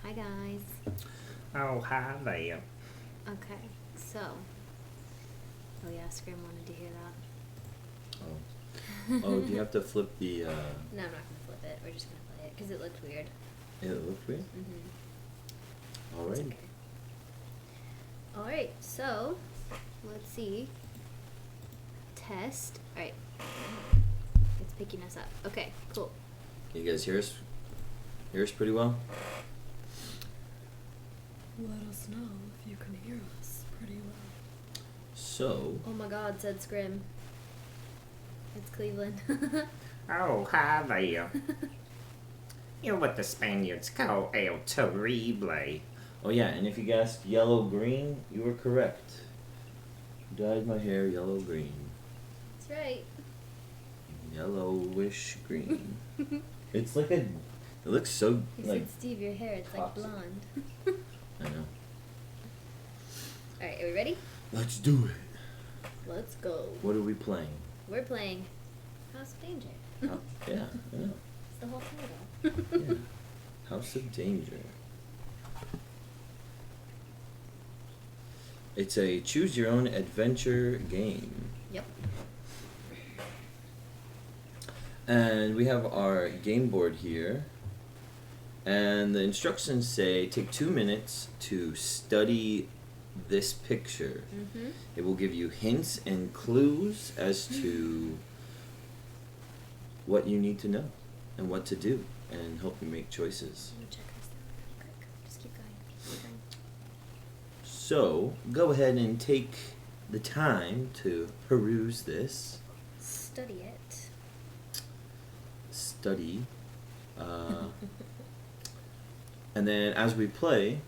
Hi guys. Oh, hi there. Okay, so. Oh yeah, Scrim wanted to hear that. Oh, do you have to flip the? No, I'm not gonna flip it. We're just gonna play it because it looked weird. It looked weird. All right. Okay. All right, so let's see. Test. All right. It's picking us up. Okay, cool. Can you guys hear us? Hear us pretty well? Let us know if you can hear us pretty well. So. Oh my God, said Scrim. It's Cleveland. Oh, hi there. You're what the Spaniards call el terrible. Oh yeah, and if you guessed yellow green, you were correct. Dyed my hair yellow green. That's right. Yellowish green. It's like a. It looks so You like. said, Steve, your hair, it's like popsicle. blonde. I know. Alright, are we ready? Let's do it. Let's go. What are we playing? We're playing House of Danger. Oh, yeah, I know. It's the whole title. Yeah. House of Danger. It's a choose your own adventure game. Yep. And we have our game board here. And the instructions say take 2 minutes to study this picture. Mm-hmm. It will give you hints and clues as to what you need to know and what to do and help you make choices. I'm gonna check our sound really quick. Just keep going. Keep going. So, go ahead and take the time to peruse this. Study it. Study. And then as we play,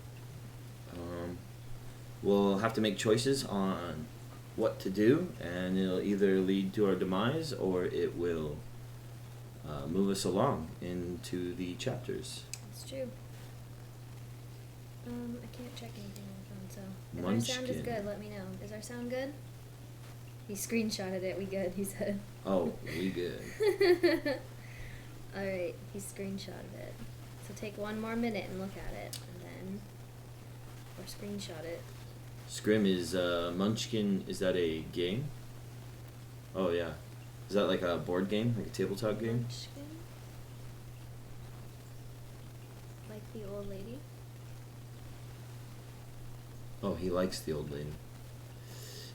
we'll have to make choices on what to do, and it'll either lead to our demise or it will move us along into the chapters. It's true. I can't check anything on the phone, so if our sound is Munchkin. good, let me know. Is our sound good? He screenshotted it. We good, he said. Oh, we good. Alright, he screenshotted it. So take 1 more minute and look at it, and then, or screenshot it. Scrim is Munchkin. Is that a game? Oh yeah. Is that like a board game, like a tabletop game? Munchkin? Like the old lady? Oh, he likes the old lady.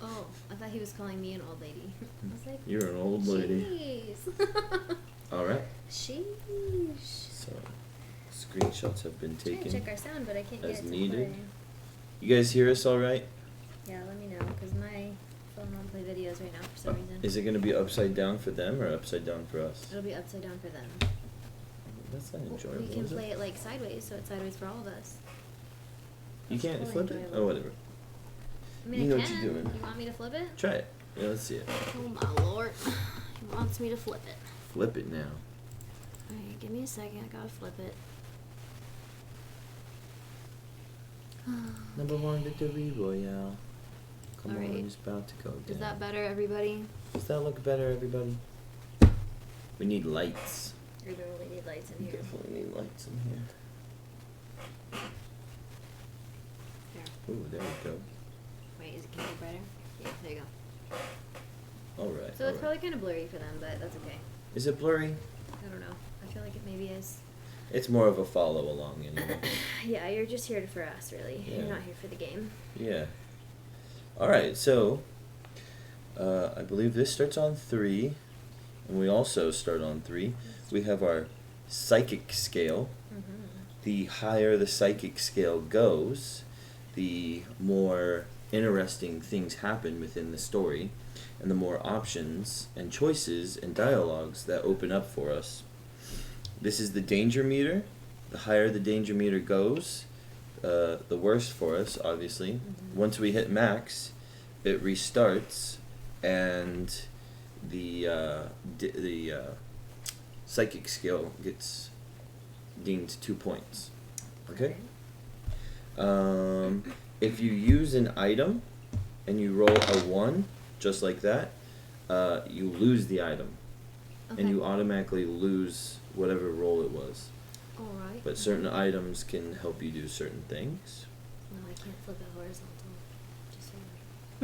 Oh, I thought he was calling me an old lady. I was like, You're an old lady. jeez. All right. Sheesh. So, screenshots have been I'm trying to taken check our sound, but I can't get as it to needed. play. You guys hear us all right? Yeah, let me know, because my phone won't play videos right now for some reason. Is it going to be upside down for them or upside down for us? It'll be upside down for them. That's not Well, enjoyable, we can is play it? it like sideways, so it's sideways for all of us. You can't Totally flip it? enjoyable. Oh, whatever. I mean, You know I what can. you're doing. You want me to flip it? Try it. Yeah, let's see it. Oh my lord. He wants me to flip it. Flip it now. Alright, give me a second. I gotta flip it. Number 1 victory royale. Come All on, right. it's about to go down. Is that better, everybody? Does that look better, everybody? We need lights. We really need lights in We here. definitely need lights in here. There. Ooh, there we go. Wait, is it getting brighter? Yeah, there you go. Alright. So it's probably kind of blurry for them, but that's okay. Is it blurry? I don't know. I feel like it maybe is. It's more of a follow along anyway. Yeah, you're just here for us, really. Yeah. You're not here for the game. Yeah. Alright, so I believe this starts on 3, and we also start on 3. We have our psychic scale. Mm-hmm. The higher the psychic scale goes, the more interesting things happen within the story, and the more options and choices and dialogues that open up for us. This is the danger meter. The higher the danger meter goes, the worse for us, obviously. Mhm. Once we hit max, it restarts, and the psychic skill gets deemed 2 points. Okay? If you use an item and you roll a 1, just like that, you lose the item. Okay. And you automatically lose whatever roll it was. Alright. But certain items can help you do certain things. No, I can't flip it horizontal. Just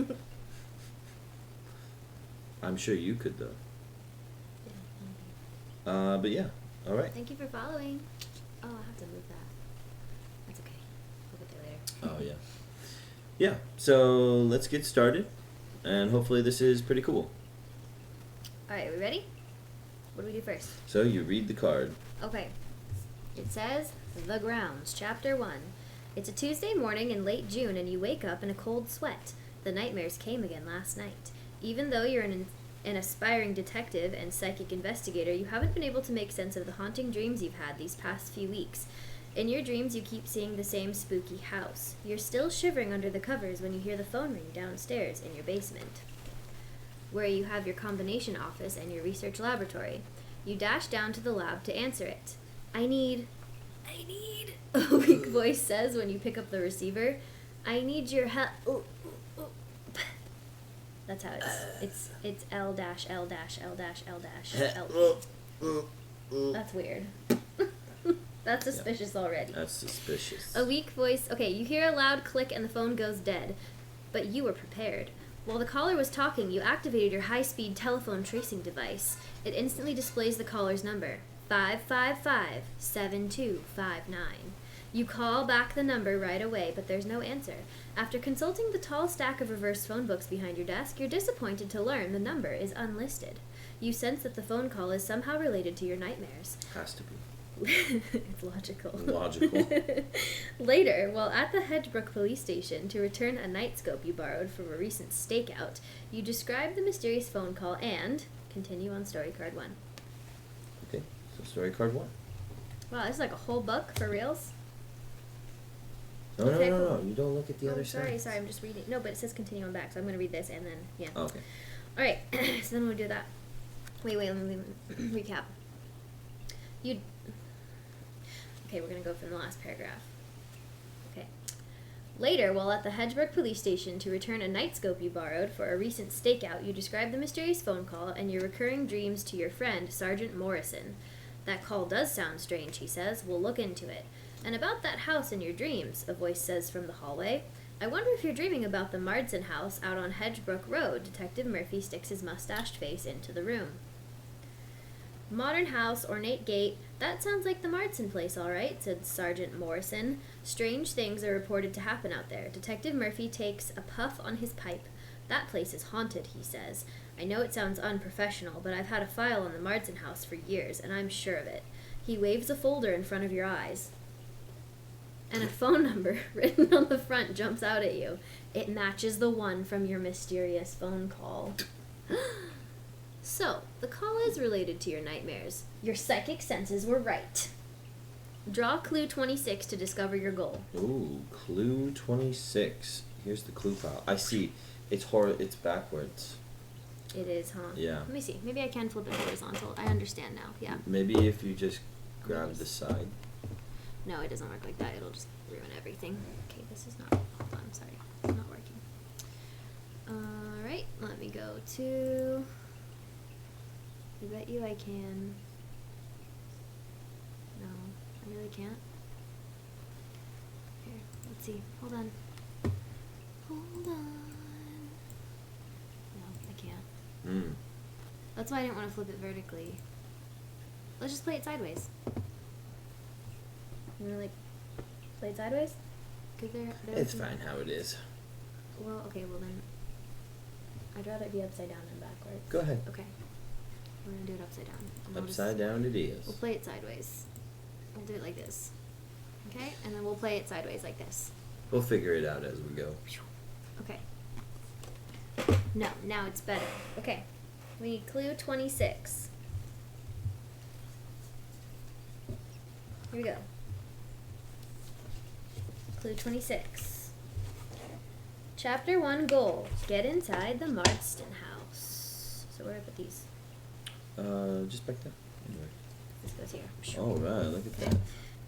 saying. I'm sure you could, though. Yeah, But yeah, alright. thank you for following. Oh, I have to move that. That's okay. We'll get there later. Oh, yeah. Yeah, so let's get started. And hopefully this is pretty cool. Alright, we ready? What do we do first? So you read the card. Okay. It says, The Grounds, Chapter 1. It's a Tuesday morning in late June and you wake up in a cold sweat. The nightmares came again last night. Even though you're an aspiring detective and psychic investigator, you haven't been able to make sense of the haunting dreams you've had these past few weeks. In your dreams, you keep seeing the same spooky house. You're still shivering under the covers when you hear the phone ring downstairs in your basement, where you have your combination office and your research laboratory. You dash down to the lab to answer it. I need, a weak voice says when you pick up the receiver. I need your help. That's how it's L dash L dash L dash L dash L. That's weird. That's suspicious already. That's suspicious. A weak voice. Okay, you hear a loud click and the phone goes dead. But you were prepared. While the caller was talking, you activated your high-speed telephone tracing device. It instantly displays the caller's number, 555-7259. You call back the number right away, but there's no answer. After consulting the tall stack of reverse phone books behind your desk, you're disappointed to learn the number is unlisted. You sense that the phone call is somehow related to your nightmares. Has to be. It's logical. Logical. Later, while at the Hedgebrook police station to return a nightscope you borrowed from a recent stakeout, you describe the mysterious phone call and continue on story card 1. Okay, so story card 1. Wow, this is like a whole book for reals? No, Okay, no, cool. you don't look at the other side. Sorry, I'm just reading. No, but it says continue on back, so I'm going to read this and then, yeah. Oh, okay. Alright, so then we'll do that. Wait, let me recap. Okay, we're going to go from the last paragraph. Okay. Later, while at the Hedgebrook police station to return a nightscope you borrowed for a recent stakeout, you describe the mysterious phone call and your recurring dreams to your friend, Sergeant Morrison. That call does sound strange, he says. We'll look into it. And about that house in your dreams, a voice says from the hallway. I wonder if you're dreaming about the Marsden house out on Hedgebrook Road. Detective Murphy sticks his mustached face into the room. Modern house, ornate gate. That sounds like the Marsden place, all right, said Sergeant Morrison. Strange things are reported to happen out there. Detective Murphy takes a puff on his pipe. That place is haunted, he says. I know it sounds unprofessional, but I've had a file on the Marsden house for years, and I'm sure of it. He waves a folder in front of your eyes. And a phone number written on the front jumps out at you. It matches the one from your mysterious phone call. So, the call is related to your nightmares. Your psychic senses were right. Draw clue 26 to discover your goal. Ooh, clue 26. Here's the clue file. I see. It's backwards. It is, huh? Yeah. Let me see. Maybe I can flip it horizontal. I understand now. Yeah. Maybe if you just grab the side. No, it doesn't work like that. It'll just ruin everything. Okay, this is not... Hold on, sorry. It's not working. Alright, let me go to... I bet you I can... No, I really can't. Here, let's see. Hold on. Hold on. No, I can't. That's why I didn't want to flip it vertically. Let's just play it sideways. You wanna, like, play it sideways? 'Cause It's fine how it is. Well, okay, well then... I'd rather it be upside down than backwards. Go ahead. Okay. We're gonna do it upside down. And we'll Upside down it is. We'll play it sideways. We'll do it like this. Okay? And then we'll play it sideways like this. We'll figure it out as we go. Okay. No, now it's better. Okay. We need clue 26. Here we go. Clue 26. Chapter 1 goal. Get inside the Marsden house. So where do I put these? Just back there. Anyway. This goes here. Alright, look at Okay. that.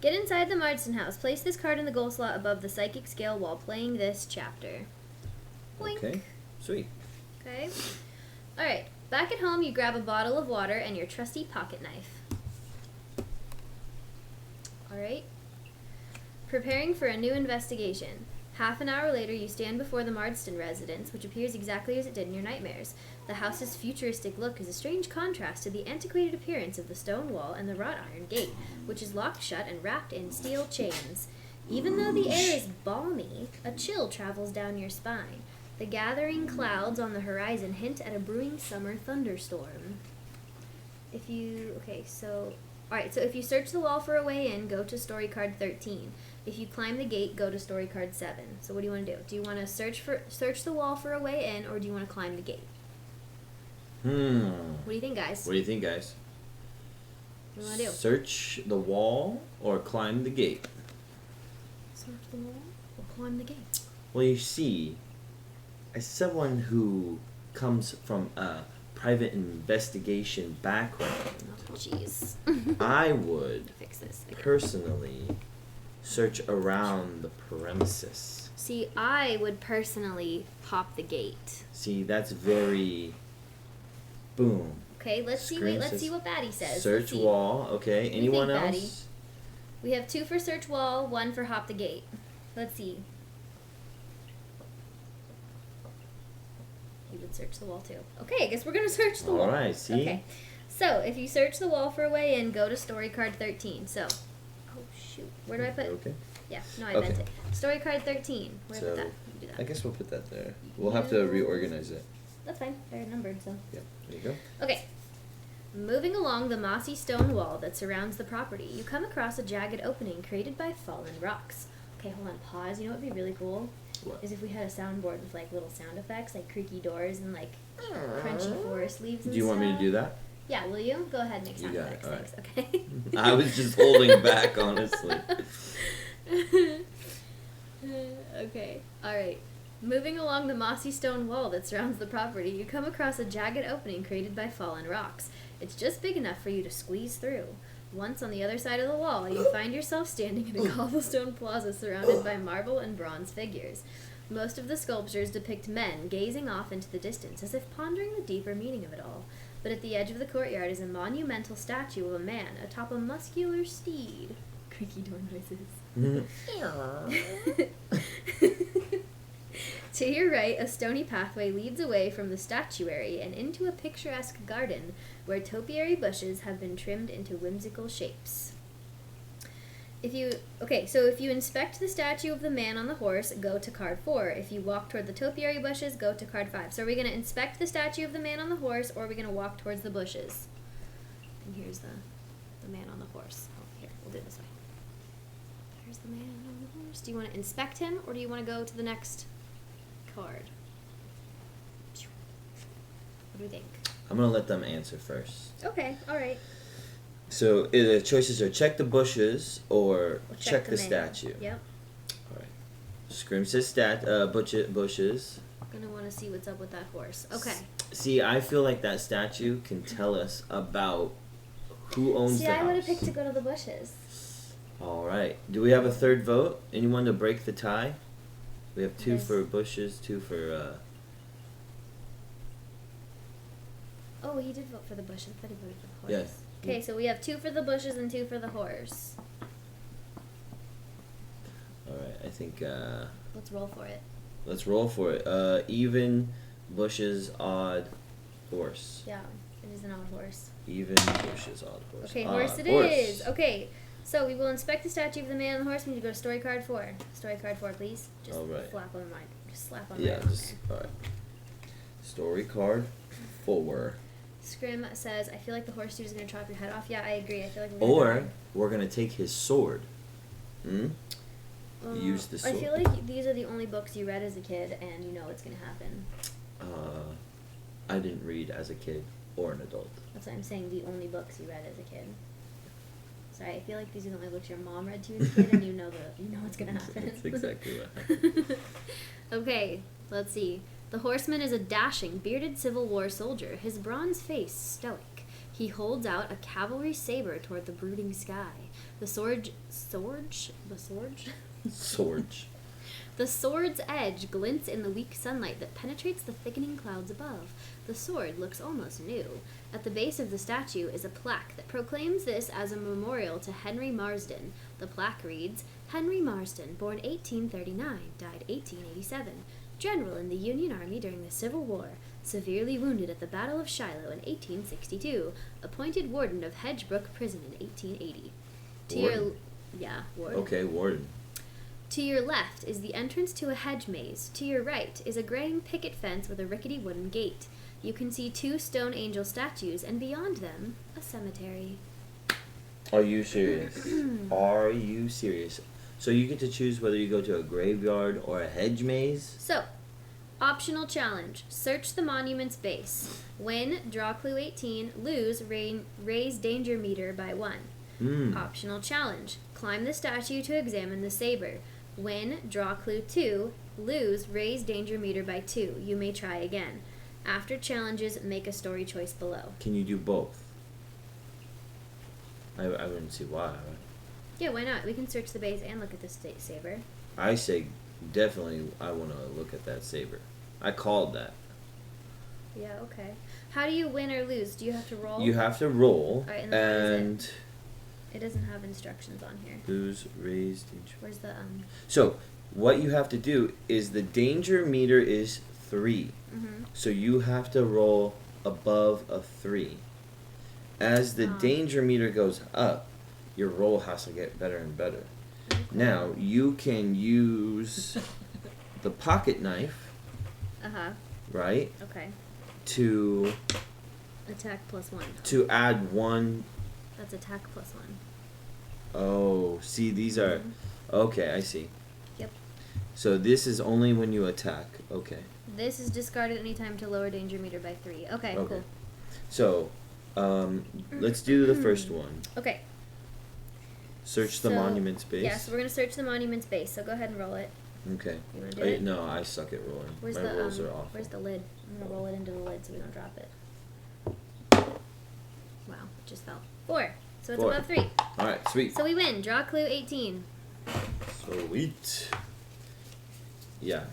Get inside the Marsden house. Place this card in the goal slot above the psychic scale while playing this chapter. Boink. Okay, sweet. Okay. Alright. Back at home, you grab a bottle of water and your trusty pocket knife. Alright. Preparing for a new investigation. Half an hour later, you stand before the Marsden residence, which appears exactly as it did in your nightmares. The house's futuristic look is a strange contrast to the antiquated appearance of the stone wall and the wrought iron gate, which is locked shut and wrapped in steel chains. Even though the air is balmy, a chill travels down your spine. The gathering clouds on the horizon hint at a brewing summer thunderstorm. Alright, so if you search the wall for a way in, go to story card 13. If you climb the gate, go to story card 7. So what do you want to do? Do you want to search the wall for a way in, or do you want to climb the gate? What do you think, guys? What do you think, guys? What do you want to do? Search the wall or climb the gate? Search the wall or climb the gate? Well, you see, as someone who comes from a private investigation background, Oh, jeez. I would Fix this. Okay. personally search around the premises. See, I would personally pop the gate. See, that's very boom. Okay, let's see. Screen Wait, let's says see what Batty says. Search Let's see. wall. Okay. do you Anyone think, else? Batty? We have 2 for search wall, 1 for hop the gate. Let's see. You would search the wall too. Okay, I guess we're gonna search the wall. All right. See. Okay. So if you search the wall for a way in, go to story card 13. So, oh shoot, where do I put? Okay. Yeah, no, I Okay. meant it. Story card 13. Where do I put So, that? You do that. I guess we'll put that there. We'll have to reorganize it. That's fine. They're numbered, so. Yeah. There you go. Okay. Moving along the mossy stone wall that surrounds the property, you come across a jagged opening created by fallen rocks. Okay, hold on, pause. You know what would be really cool? What? Is if we had a soundboard with like little sound effects, like creaky doors and like crunchy forest leaves and Do you want me to stuff. do that? Yeah, will you? Go ahead and make You sound got it, effects. alright. Thanks, okay? I was just holding back, honestly. Okay, alright. Moving along the mossy stone wall that surrounds the property, you come across a jagged opening created by fallen rocks. It's just big enough for you to squeeze through. Once on the other side of the wall, you find yourself standing in a cobblestone plaza surrounded by marble and bronze figures. Most of the sculptures depict men gazing off into the distance as if pondering the deeper meaning of it all. But at the edge of the courtyard is a monumental statue of a man atop a muscular steed. Creaky door noises. To your right, a stony pathway leads away from the statuary and into a picturesque garden where topiary bushes have been trimmed into whimsical shapes. If you inspect the statue of the man on the horse, go to card 4. If you walk toward the topiary bushes, go to card 5. So are we going to inspect the statue of the man on the horse, or are we going to walk towards the bushes? And here's the man on the horse. Oh, here, we'll do it this way. There's the man on the horse. Do you want to inspect him, or do you want to go to the next card? What do we think? I'm gonna let them answer first. Okay, alright. So the choices are check the bushes or check the man. statue. Yep. All right. Scrim says bushes. Gonna want to see what's up with that horse. Okay. See, I feel like that statue can tell us about who owns See, the house. I would have picked to go to the bushes. All right. Do we have a third vote? Anyone to break the tie? We have 2 Yes. for bushes, 2 for. Oh, he did vote for the bushes. I thought he voted for the horse. Yes. Okay, so we have 2 for the bushes and 2 for the horse. All right. I think. Let's roll for it. Let's roll for it. Even, bushes, odd, horse. Yeah, it is an odd horse. Even, bushes, odd, horse. Okay, Odd horse it is. Okay, so we will inspect the statue of the man on the horse. We need to go to story card 4. Story card 4, please. Just All right. flap on mine. Just slap on Yeah, mine. just all right. Story card 4. Scrim says, I feel like the horse dude is going to chop your head off. Yeah, I agree. I feel like we're Or gonna we're gonna take his sword. Hmm. die. use the I sword. feel like these are the only books you read as a kid, and you know what's going to happen. I didn't read as a kid or an adult. That's what I'm saying, the only books you read as a kid. Sorry, I feel like these are the only books your mom read to you as a kid, and you know what's going to happen. That's exactly what happened. Okay, let's see. The horseman is a dashing, bearded Civil War soldier, his bronze face stoic. He holds out a cavalry saber toward the brooding sky. The sword? Sword. The sword's edge glints in the weak sunlight that penetrates the thickening clouds above. The sword looks almost new. At the base of the statue is a plaque that proclaims this as a memorial to Henry Marsden. The plaque reads, Henry Marsden, born 1839, died 1887. General in the Union Army during the Civil War. Severely wounded at the Battle of Shiloh in 1862. Appointed warden of Hedgebrook Prison in 1880. Warden? Warden. Okay, warden. To your left is the entrance to a hedge maze. To your right is a graying picket fence with a rickety wooden gate. You can see 2 stone angel statues, and beyond them, a cemetery. Are you serious? Are you serious? So you get to choose whether you go to a graveyard or a hedge maze? So, optional challenge. Search the monument's base. Win, draw clue 18. Lose, raise danger meter by 1. Optional challenge. Climb the statue to examine the saber. Win, draw clue 2. Lose, raise danger meter by 2. You may try again. After challenges, make a story choice below. Can you do both? I wouldn't see why. Yeah, why not? We can search the base and look at the saber. I say definitely I want to look at that saber. I called that. Yeah, okay. How do you win or lose? Do you have to roll? You have to roll, Alright, and then what is and it doesn't have instructions on here. lose, raise, danger. Where's the So what you have to do is the danger meter is 3. So you have to roll above a 3. As the danger meter goes up, your roll has to get better and better. Okay. Now you can use the pocket knife, right? Okay. To Attack +1. to add 1. That's attack +1. Oh, see, these are okay. I see. Yep. So this is only when you attack. Okay. This is discarded anytime to lower danger meter by 3. Okay, cool. So, let's do the first one. Okay. Search the monument's base. Yeah, so we're gonna search the monument's base. So go ahead and roll it. Okay. You wanna do it? No, I suck at rolling. Where's My the rolls are awful. Where's the lid? I'm gonna roll it into the lid so we don't drop it. Wow, it just fell. 4. So it's 4. above 3. All right, sweet. So we win. Draw clue 18. Sweet. Yeah.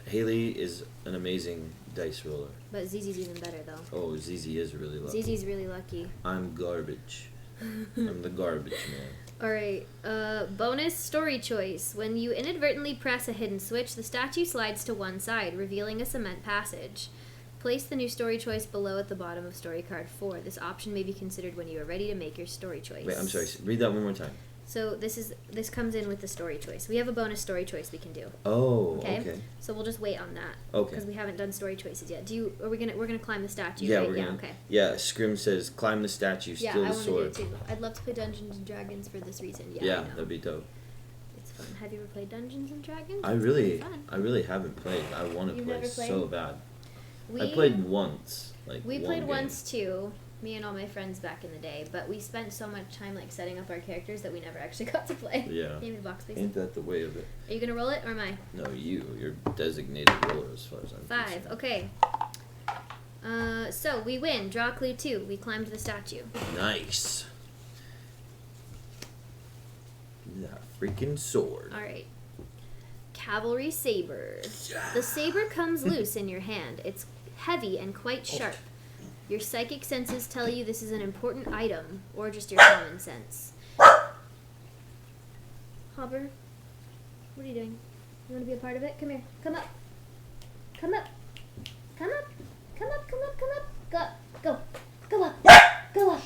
Haley is an amazing dice roller. But Zizi's even better though. Oh, Zizi is really lucky. Zizi's really lucky. I'm garbage. I'm the garbage man. Alright, bonus story choice. When you inadvertently press a hidden switch, the statue slides to one side, revealing a cement passage. Place the new story choice below at the bottom of story card 4. This option may be considered when you are ready to make your story choice. Wait, I'm sorry. Read that one more time. So this comes in with the story choice. We have a bonus story choice we can do. Oh, Okay. okay. So we'll just wait on that. Okay. Because we haven't done story choices yet. We're gonna climb the statue. Yeah, right? we're gonna. Okay. Yeah, Scrim says climb the statue, Yeah, steal I the want to do sword. it too. I'd love to play Dungeons and Dragons for this reason. Yeah. Yeah, I know. that'd be dope. It's fun. Have you ever played Dungeons and Dragons? I It's really fun. haven't played. I want to You've play never played? so bad. We I played once, like We one played game. once too. Me and all my friends back in the day, but we spent so much time like setting up our characters that we never actually got to play. Yeah. Give me the box, please. Ain't that the way of it? Are you gonna roll it or am I? No, you're designated roller as far as I'm 5. concerned. Okay. So we win. Draw clue 2. We climbed the statue. Nice. That freaking sword. All right. Cavalry saber. The saber comes loose in your hand. It's heavy and quite sharp. Your psychic senses tell you this is an important item, or just your common sense. Hopper, what are you doing? You want to be a part of it? Come here. Come up. Come up. Come up. Come up. Come up. Come up. Go. Go. Go up. Go up.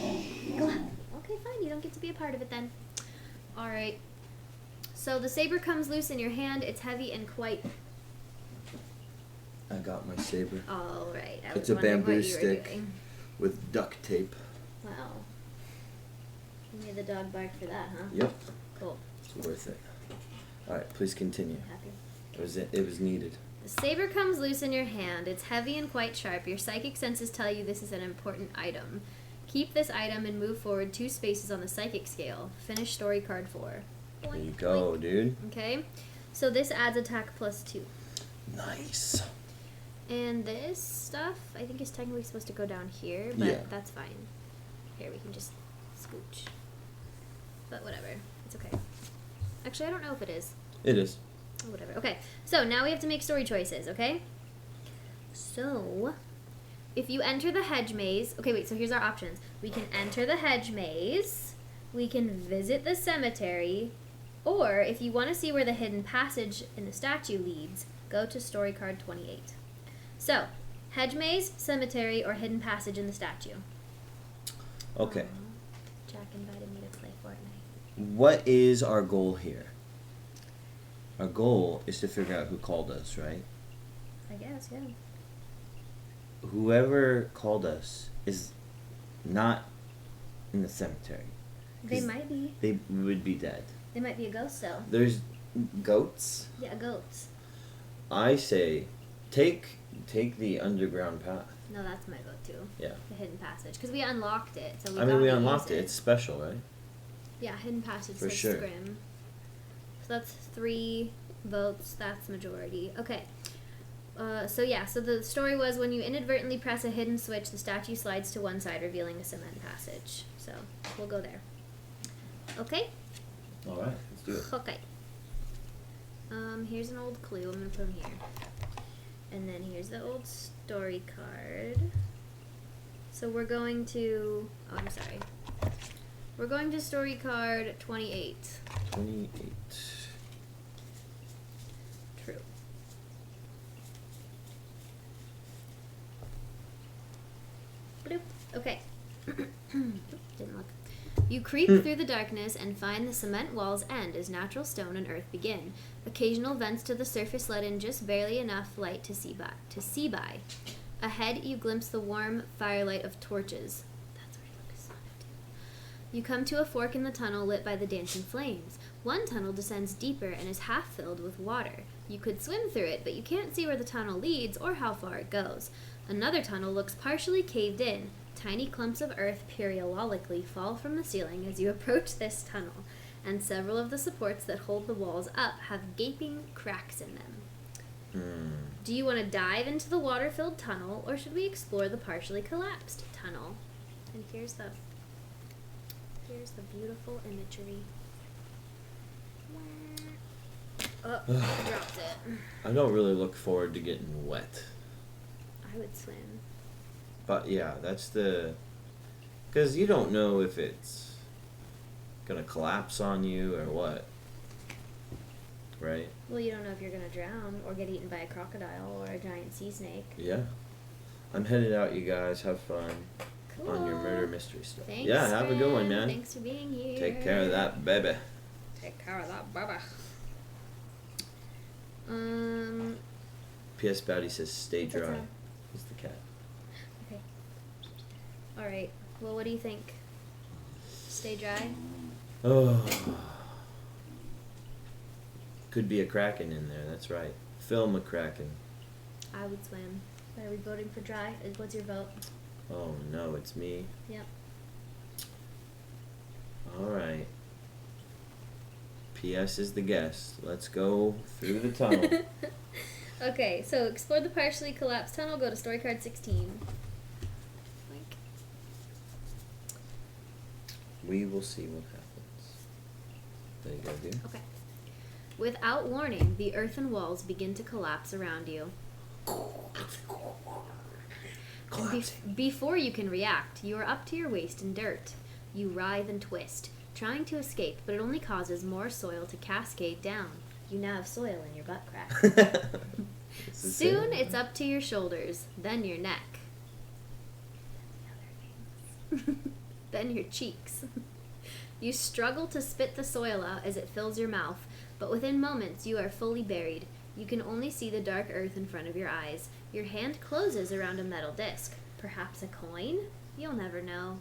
Go up. Okay, fine. You don't get to be a part of it then. All right. So the saber comes loose in your hand. It's heavy and quite. I got my saber All right. I It's was a wondering bamboo what you were stick. doing. with duct tape. Wow. You made the dog bark for that, huh? Yep, Cool. it's worth it. All right, please continue. Happy. It was needed. The saber comes loose in your hand. It's heavy and quite sharp. Your psychic senses tell you this is an important item. Keep this item and move forward 2 spaces on the psychic scale. Finish story card 4. There you go, dude. Okay. So this adds attack +2. Nice. And this stuff, I think, is technically supposed to go down here, but Yeah. that's fine. Here, we can just scooch. But whatever. It's okay. Actually, I don't know if it is. It is. Whatever. Okay, so now we have to make story choices, okay? So, if you enter the hedge maze... Okay, wait, so here's our options. We can enter the hedge maze, we can visit the cemetery, or if you want to see where the hidden passage in the statue leads, go to story card 28. So, hedge maze, cemetery, or hidden passage in the statue? Okay. Jack invited me to play Fortnite. What is our goal here? Our goal is to figure out who called us, right? I guess, yeah. Whoever called us is not in the cemetery. They 'Cause might be. They would be dead. They might be a ghost cell. There's goats. Yeah, goats. I say, take the underground path. No, that's my vote too. Yeah. The hidden passage, because we unlocked it. So we I mean, we gotta unlocked use it. It's special, right? Yeah, hidden passage For says sure. scrim. So that's 3 votes. That's majority. Okay. So the story was when you inadvertently press a hidden switch, the statue slides to one side, revealing a cement passage. So we'll go there. Okay. All right, let's do it. Okay. Here's an old clue. I'm gonna put them here. And then here's the old story card. So we're going to... Oh, I'm sorry. We're going to story card 28. 28. True. Bloop. Okay. Didn't look. You creep through the darkness and find the cement walls end as natural stone and earth begin. Occasional vents to the surface let in just barely enough light to see by. Ahead, you glimpse the warm firelight of torches. That's where Lucas saw it too. You come to a fork in the tunnel lit by the dancing flames. One tunnel descends deeper and is half filled with water. You could swim through it, but you can't see where the tunnel leads or how far it goes. Another tunnel looks partially caved in. Tiny clumps of earth periodically fall from the ceiling as you approach this tunnel, and several of the supports that hold the walls up have gaping cracks in them. Do you want to dive into the water-filled tunnel, or should we explore the partially collapsed tunnel? And here's the beautiful imagery. Oh, I dropped it. I don't really look forward to getting wet. I would swim. But yeah, that's the... Because you don't know if it's going to collapse on you or what. Right? Well, you don't know if you're going to drown or get eaten by a crocodile or a giant sea snake. Yeah. I'm headed out, you guys. Have fun Cool. on your murder mystery stuff. Thanks, Yeah, have a good one, friend. man. Thanks for being here. Take care of that baby. Take care of that baby. P.S. Batty says stay What's dry. that? It's the cat. Okay. All right. Well, what do you think? Stay dry? Oh. Could be a kraken in there, that's right. Film a kraken. I would swim. Are we voting for dry? What's your vote? Oh no, it's me. Yep. Alright. P.S. is the guest. Let's go through the tunnel. Okay, so explore the partially collapsed tunnel. Go to story card 16. Like. We will see what happens. There you go, dude. Okay. Without warning, the earthen walls begin to collapse around you. Before you can react, you are up to your waist in dirt. You writhe and twist, trying to escape, but it only causes more soil to cascade down. You now have soil in your butt crack. Soon it's up to your shoulders, then your neck. Then your cheeks. You struggle to spit the soil out as it fills your mouth, but within moments you are fully buried. You can only see the dark earth in front of your eyes. Your hand closes around a metal disc. Perhaps a coin? You'll never know.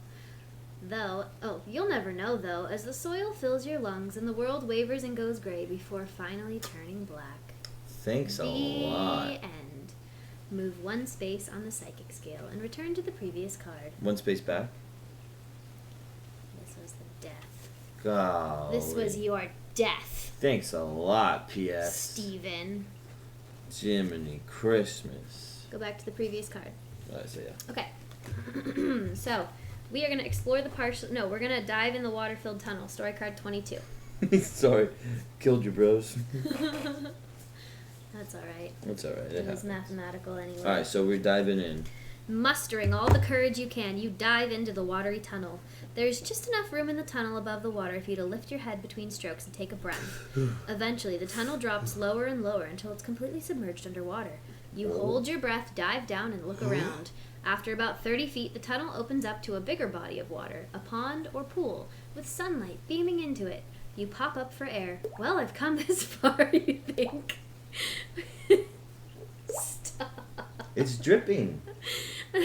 You'll never know, though, as the soil fills your lungs and the world wavers and goes gray before finally turning black. Thanks a lot. The end. Move 1 space on the psychic scale and return to the previous card. 1 space back. This was the death. Golly. This was your death, Thanks a lot, P.S. Steven. Jiminy Christmas. Go back to the previous card. Isaiah. Okay. So, we are going to explore the we're going to dive in the water-filled tunnel. Story card 22. Sorry. Killed your bros. That's alright. That's alright. It was mathematical anyway. Alright, so we're diving in. Mustering all the courage you can, you dive into the watery tunnel. There's just enough room in the tunnel above the water for you to lift your head between strokes and take a breath. Eventually, the tunnel drops lower and lower until it's completely submerged underwater. You hold your breath, dive down, and look around. After about 30 feet, the tunnel opens up to a bigger body of water, a pond or pool, with sunlight beaming into it. You pop up for air. Well, I've come this far, you think. Stop. It's dripping. We're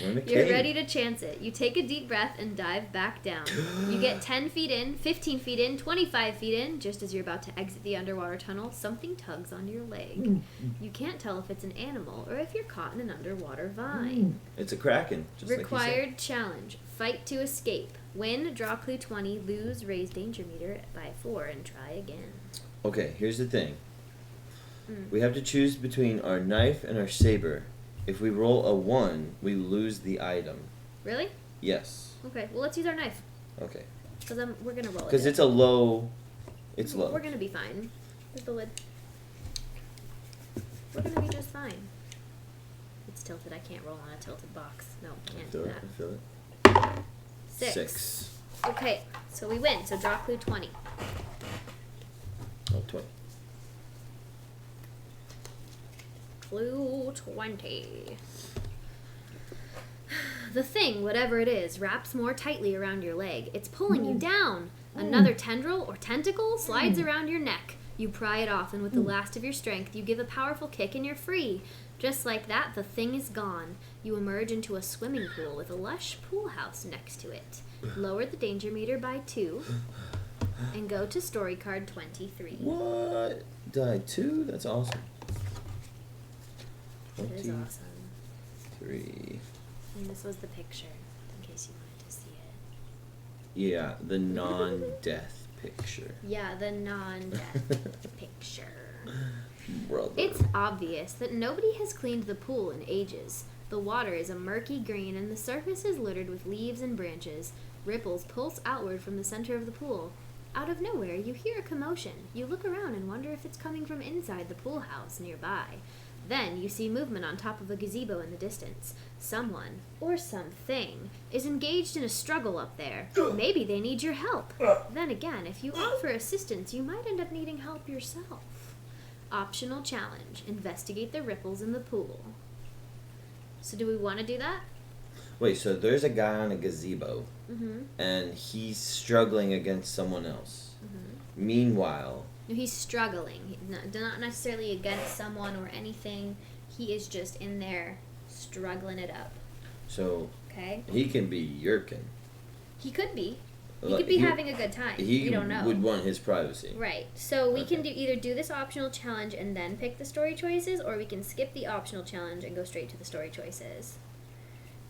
in a cave. You're ready to chance it. You take a deep breath and dive back down. You get 10 feet in, 15 feet in, 25 feet in. Just as you're about to exit the underwater tunnel, something tugs on your leg. You can't tell if it's an animal or if you're caught in an underwater vine. It's a kraken. Just Required challenge. Fight to escape. Win, draw clue 20, lose, raise danger meter by 4, and try again. Okay, here's the thing. We have to choose between our knife and our saber. If we roll a 1, we lose the item. Really? Yes. Okay, well, let's use our knife. Okay. Because we're going to roll it. Because it's a low... It's low. We're going to be fine. Here's the lid. We're going to be just fine. It's tilted. I can't roll on a tilted box. No, can't do that. I feel it. 6. Okay, so we win. So draw clue 20. Oh, 20. Clue 20. The thing, whatever it is, wraps more tightly around your leg. It's pulling you down. Another tendril or tentacle slides around your neck. You pry it off, and with the last of your strength, you give a powerful kick and you're free. Just like that, the thing is gone. You emerge into a swimming pool with a lush pool house next to it. Lower the danger meter by 2 and go to story card 23. What? Die 2? That's awesome. It is awesome. 3. And this was the picture, in case you wanted to see it. Yeah, the non-death picture. Yeah, the non-death picture. Brother. It's obvious that nobody has cleaned the pool in ages. The water is a murky green and the surface is littered with leaves and branches. Ripples pulse outward from the center of the pool. Out of nowhere, you hear a commotion. You look around and wonder if it's coming from inside the pool house nearby. Then you see movement on top of a gazebo in the distance. Someone, or something, is engaged in a struggle up there. Maybe they need your help. Then again, if you offer assistance, you might end up needing help yourself. Optional challenge. Investigate the ripples in the pool. So do we want to do that? Wait, so there's a guy on a gazebo, Mm-hmm. and he's struggling against someone else. Mm-hmm. Meanwhile... No, he's struggling. Not necessarily against someone or anything. He is just in there struggling it up. So... Okay? He can be yerkin. He could be. He Like, could be having a good time. We don't know. He would want his privacy. Right. So we can Okay. either do this optional challenge and then pick the story choices, or we can skip the optional challenge and go straight to the story choices.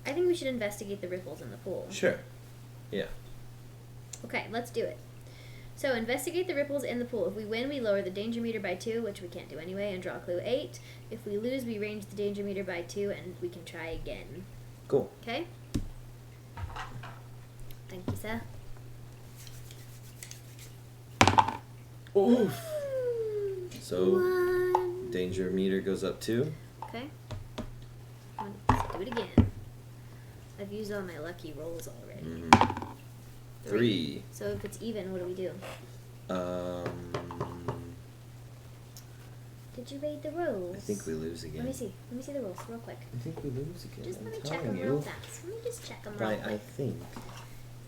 I think we should investigate the ripples in the pool. Sure. Yeah. Okay, let's do it. So investigate the ripples in the pool. If we win, we lower the danger meter by 2, which we can't do anyway, and draw clue 8. If we lose, we range the danger meter by 2, and we can try again. Cool. Okay? Thank you, sir. Oof. So, 1. danger meter goes up 2. Okay. Let's do it again. I've used all my lucky rolls already. Mm-hmm. 3. So if it's even, what do we do? Did you read the rules? I think we lose again. Let me see. Let me see the rules real quick. I think we lose again. Just let me I'm check telling them real you. fast. Let me just check them real I quick. think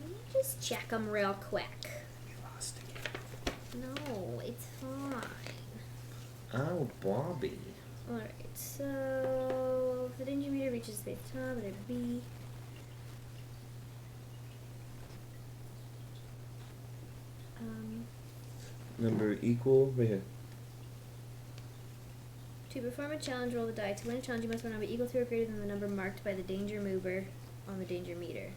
Let me just check them real quick. we lost again. No, it's fine. Oh, Bobby. Alright, so if the danger meter reaches the top, it'd be... Number equal right here. To perform a challenge, roll the die. To win a challenge, you must win a number equal to or greater than the number marked by the danger mover on the danger meter.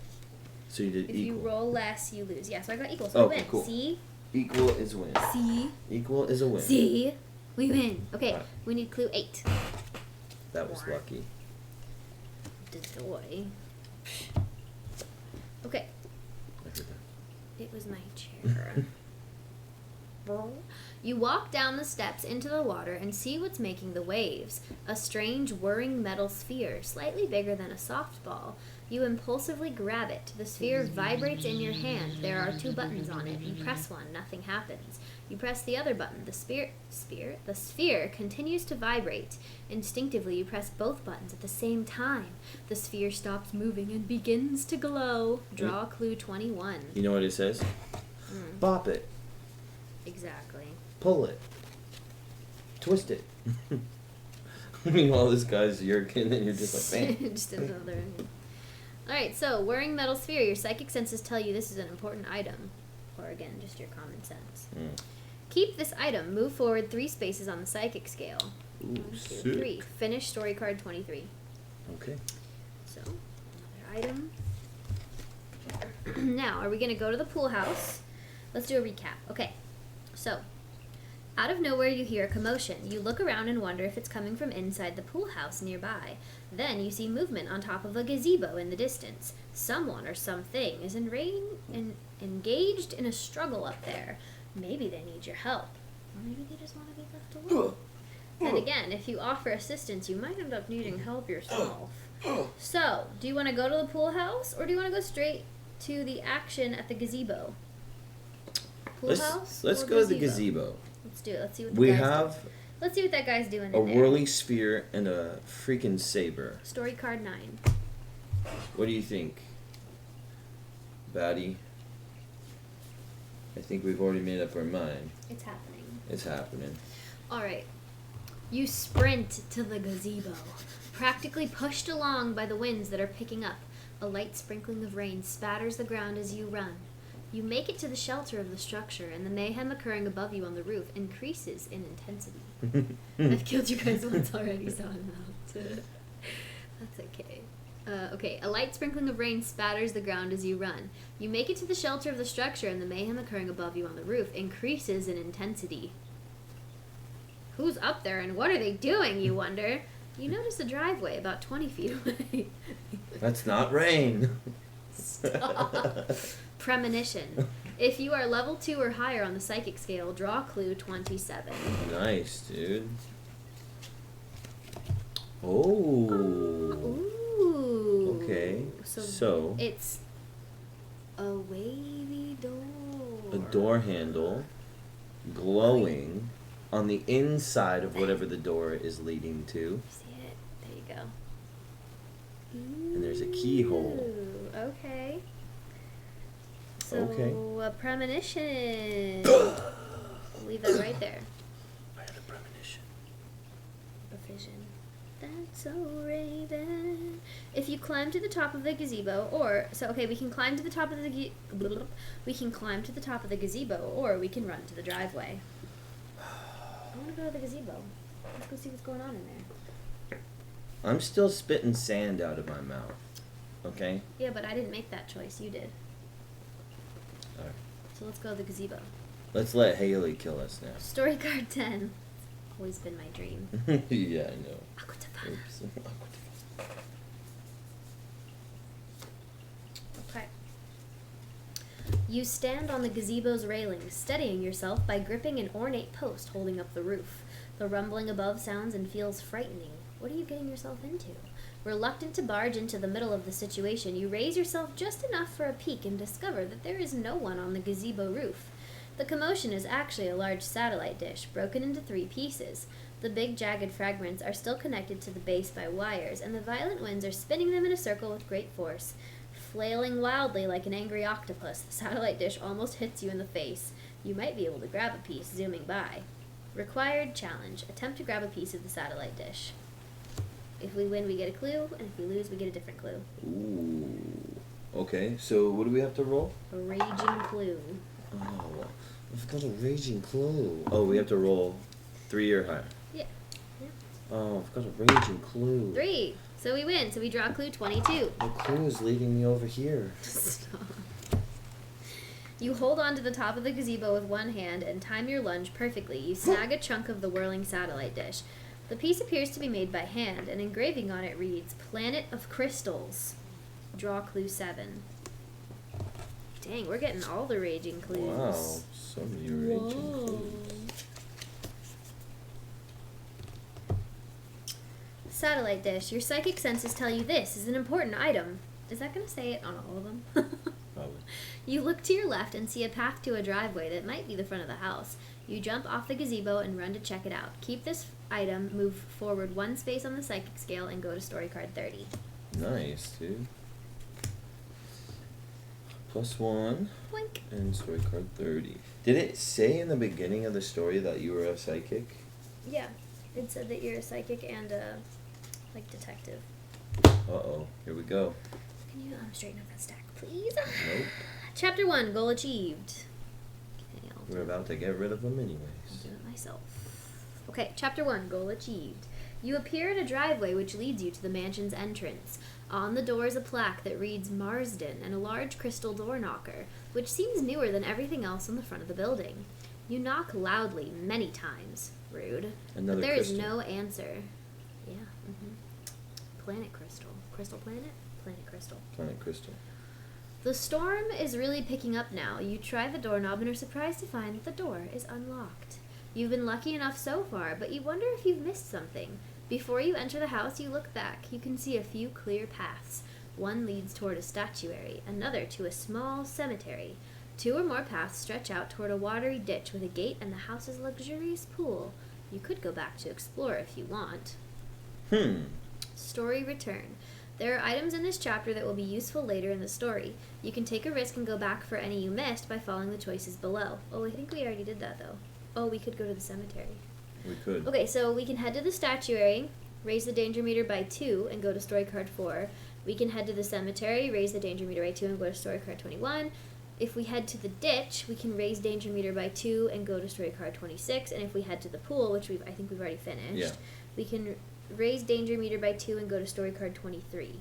So you did If equal. you roll less, you lose. Yeah, so I got equal, so Okay, I win. cool. See? Equal is win. See? Equal is a win. See? We win. Okay, Right. we need clue 8. That was lucky. Dedoy. Okay, I heard that. it was my chair. You walk down the steps into the water and see what's making the waves. A strange, whirring metal sphere, slightly bigger than a softball. You impulsively grab it. The sphere vibrates in your hand. There are 2 buttons on it. You press one, nothing happens. You press the other button. The sphere continues to vibrate. Instinctively, you press both buttons at the same time. The sphere stops moving and begins to glow. Draw clue 21. You know what it says? Bop it. Exactly. Pull it. Twist it. Meanwhile, this guy's yerking and you're just like, bam. Just another. Alright, so, whirring metal sphere. Your psychic senses tell you this is an important item. Or again, just your common sense. Keep this item. Move forward 3 spaces on the psychic scale. Ooh, 1, 2, sick. 3. Finish story card 23. Okay. So, another item. Now, are we going to go to the pool house? Let's do a recap. Okay, so, out of nowhere you hear a commotion. You look around and wonder if it's coming from inside the pool house nearby. Then you see movement on top of a gazebo in the distance. Someone or something is engaged in a struggle up there. Maybe they need your help. Or maybe they just want to be left alone. And again, if you offer assistance, you might end up needing help yourself. So, do you want to go to the pool house, or do you want to go straight to the action at the gazebo? Pool house? Let's or go to the gazebo. Let's do it. Let's see what the guy's have doing. Let's see what that guy's doing a in there. whirly sphere and a freaking saber. Story card 9. What do you think, Batty? I think we've already made up our mind. It's happening. It's happening. Alright. You sprint to the gazebo, practically pushed along by the winds that are picking up. A light sprinkling of rain spatters the ground as you run. You make it to the shelter of the structure, and the mayhem occurring above you on the roof increases in intensity. I've killed you guys once already, so I'm out. That's okay. Okay, a light sprinkling of rain spatters the ground as you run. You make it to the shelter of the structure, and the mayhem occurring above you on the roof increases in intensity. Who's up there, and what are they doing, you wonder? You notice a driveway about 20 feet away. That's not rain. Stop. Premonition. If you are level 2 or higher on the psychic scale, draw clue 27. Nice, dude. Oh. Ooh. Okay. So it's a wavy door. a door handle glowing on the inside of whatever the door is leading to. See it? There you go. And there's a keyhole. Ooh, okay. So, Okay. a premonition. I'll leave that right there. I had a premonition. A vision. That's so Raven. If you climb to the top of the gazebo, we can climb to the top of the we can climb to the top of the gazebo, or we can run to the driveway. I want to go to the gazebo. Let's go see what's going on in there. I'm still spitting sand out of my mouth. Okay? Yeah, but I didn't make that choice. You did. Alright. So let's go to the gazebo. Let's let Haley kill us now. Story card 10. Always been my dream. Yeah, I know. Aquatafana. Oops. Okay. You stand on the gazebo's railing, steadying yourself by gripping an ornate post holding up the roof. The rumbling above sounds and feels frightening. What are you getting yourself into? Reluctant to barge into the middle of the situation, you raise yourself just enough for a peek and discover that there is no one on the gazebo roof. The commotion is actually a large satellite dish, broken into 3 pieces. The big, jagged fragments are still connected to the base by wires, and the violent winds are spinning them in a circle with great force. Flailing wildly like an angry octopus, the satellite dish almost hits you in the face. You might be able to grab a piece zooming by. Required challenge. Attempt to grab a piece of the satellite dish. If we win, we get a clue, and if we lose, we get a different clue. Ooh. Okay, so what do we have to roll? A raging clue. Oh, I've got a raging clue. Oh, we have to roll 3 or higher. Yeah. Oh, I've got a raging clue. 3. So we win. So we draw clue 22. The clue is leading me over here. Stop. You hold on to the top of the gazebo with one hand and time your lunge perfectly. You snag a chunk of the whirling satellite dish. The piece appears to be made by hand. An engraving on it reads, Planet of Crystals. Draw clue 7. Dang, we're getting all the raging clues. Wow, so many raging clues. satellite dish. Your psychic senses tell you this is an important item. Is that going to say it on all of them? Probably. You look to your left and see a path to a driveway that might be the front of the house. You jump off the gazebo and run to check it out. Keep this item, move forward 1 space on the psychic scale, and go to story card 30. Nice, dude. +1. Boink. And story card 30. Did it say in the beginning of the story that you were a psychic? Yeah. It said that you're a psychic and a, detective. Uh-oh. Here we go. Can you straighten up that stack, please? Nope. Chapter 1, goal achieved. Okay, We're about to get rid of them I'll anyways. do it myself. Okay, Chapter 1, goal achieved. You appear at a driveway which leads you to the mansion's entrance. On the door is a plaque that reads Marsden and a large crystal door knocker, which seems newer than everything else on the front of the building. You knock loudly many times. Rude. Another but there is crystal. no answer. Yeah. Planet crystal. Crystal planet? Planet crystal. Planet crystal. The storm is really picking up now. You try the doorknob and are surprised to find that the door is unlocked. You've been lucky enough so far, but you wonder if you've missed something. Before you enter the house, you look back. You can see a few clear paths. One leads toward a statuary, another to a small cemetery. 2 or more paths stretch out toward a watery ditch with a gate and the house's luxurious pool. You could go back to explore if you want. Story return. There are items in this chapter that will be useful later in the story. You can take a risk and go back for any you missed by following the choices below. Oh, I think we already did that, though. Oh, we could go to the cemetery. We could. Okay, so we can head to the statuary, raise the danger meter by 2, and go to story card 4. We can head to the cemetery, raise the danger meter by 2, and go to story card 21. If we head to the ditch, we can raise danger meter by 2 and go to story card 26. And if we head to the pool, which I think we've already finished, we can raise danger meter by 2 and go to story card 23.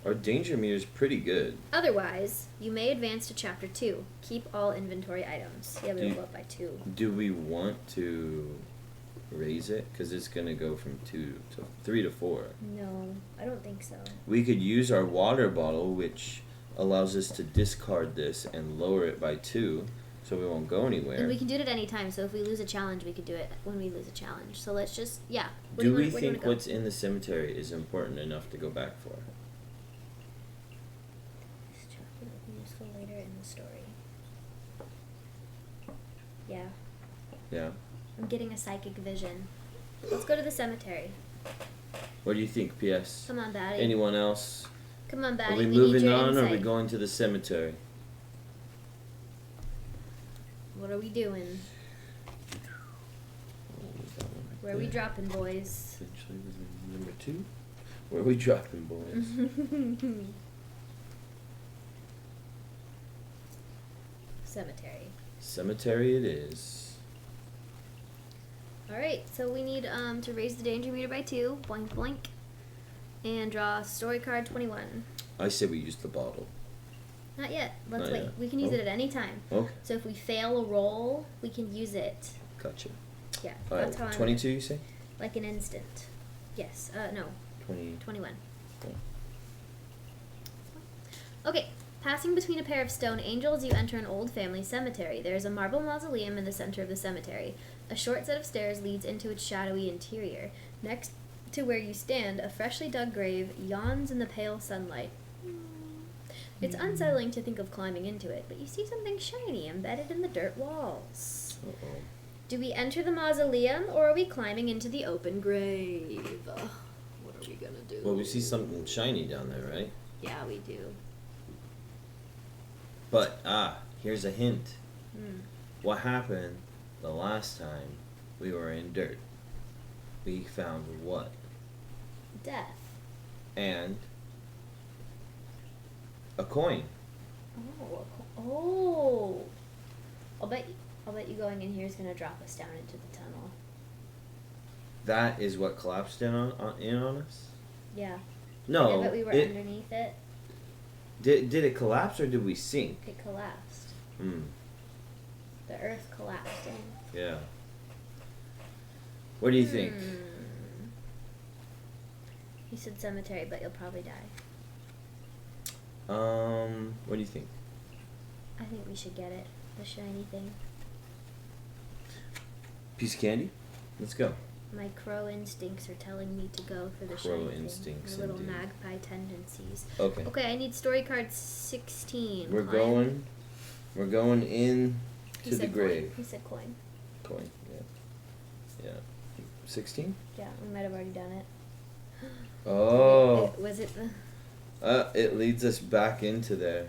Our danger meter is pretty good. Otherwise, you may advance to chapter 2. Keep all inventory items. Yeah, we will go up by 2. Do we want to raise it? Because it's going to go from 3 to 4. No, I don't think so. We could use our water bottle, which allows us to discard this and lower it by 2, so we won't go anywhere. And we can do it at any time, so if we lose a challenge, we could do it when we lose a challenge. So let's just, yeah. Do we think what's in the cemetery is important enough to go back for? This chapter will be useful later in the story. Yeah. Yeah. I'm getting a psychic vision. Let's go to the cemetery. What do you think, P.S.? Come on, Batty. Anyone else? Come on, Batty. Are we need moving your on or are we insight. going to the cemetery? What are we doing? Where are we dropping, boys? Essentially, number 2. Where are we dropping, boys? Cemetery. Cemetery it is. Alright, so we need to raise the danger meter by 2. Boink, boink. And draw story card 21. I say we use the bottle. Not yet. Let's Not wait. yet. We can use Oh. it at any time. Okay. So if we fail a roll, we can use it. Gotcha. Yeah, Alright, that's how 22 you say? like an instant. Yes. No. 20. 21. Okay. Okay. Passing between a pair of stone angels, you enter an old family cemetery. There is a marble mausoleum in the center of the cemetery. A short set of stairs leads into its shadowy interior. Next to where you stand, a freshly dug grave yawns in the pale sunlight. It's unsettling to think of climbing into it, but you see something shiny embedded in the dirt walls. Uh-oh. Do we enter the mausoleum, or are we climbing into the open grave? What are we gonna do? Well, we see something shiny down there, right? Yeah, we do. But, here's a hint. Hmm. What happened the last time we were in dirt? We found what? Death. And a coin. Oh. I'll bet you going in here is gonna drop us down into the tunnel. That is what collapsed in on us? Yeah. No. I bet we were underneath it. Did it collapse or did we sink? It collapsed. Hmm. The earth collapsed in. Yeah. What do you think? You said cemetery, but you'll probably die. What do you think? I think we should get it. The shiny thing. Piece of candy? Let's go. My crow instincts are telling me to go for the Crow shiny thing. instincts, My little indeed. magpie tendencies. Okay. Okay, I need story card 16. We're Climb. going in He to the said grave. Coin. He said coin. Coin, yeah. 16? Yeah, we might have already done it. Oh. Was it the... It leads us back into there.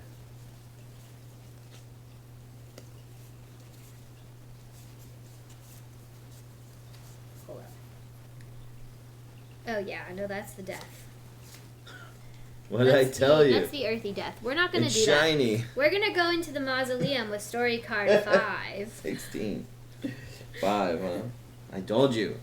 Hold up. Oh yeah, no, that's the death. What did I tell you? That's the earthy death. We're not gonna It's do shiny. that. We're gonna go into the mausoleum with story card 5. 16. 5, huh? I told you.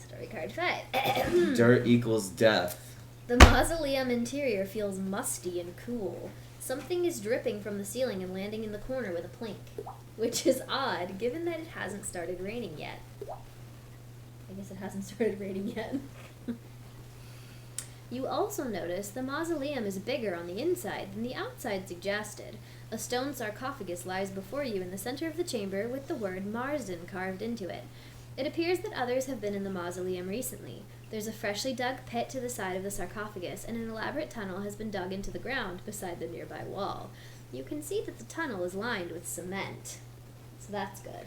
Story card 5. Dirt equals death. The mausoleum interior feels musty and cool. Something is dripping from the ceiling and landing in the corner with a plink, which is odd given that it hasn't started raining yet. I guess it hasn't started raining yet. You also notice the mausoleum is bigger on the inside than the outside suggested. A stone sarcophagus lies before you in the center of the chamber with the word Marsden carved into it. It appears that others have been in the mausoleum recently. There's a freshly dug pit to the side of the sarcophagus, and an elaborate tunnel has been dug into the ground beside the nearby wall. You can see that the tunnel is lined with cement, so that's good.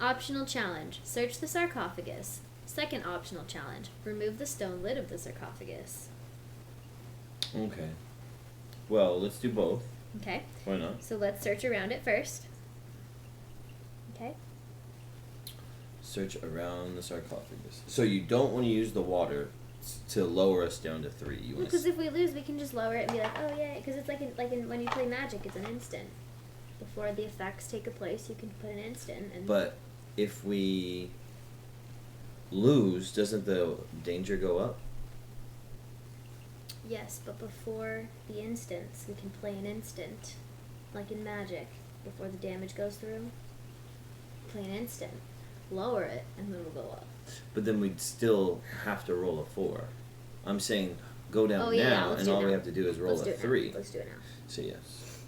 Optional challenge: search the sarcophagus. Second optional challenge: remove the stone lid of the sarcophagus. Okay. Well, let's do both. Okay, Why not? so let's search around it first. Okay. Search around the sarcophagus. So you don't want to use the water to lower us down to 3. You want Because if we lose, we can just lower it and be like, oh yeah, because it's like when you play Magic, it's an instant. Before the effects take place, you can put an instant. And But if we lose, doesn't the danger go up? yes, but before the instance, we can play an instant, like in Magic. Before the damage goes through, play an instant, lower it, and then we'll go up. But then we'd still have to roll a 4. I'm saying go down Oh, yeah, now, let's and do it all we now. have to do is roll Let's do a it now. 3. Let's do it now. So yes.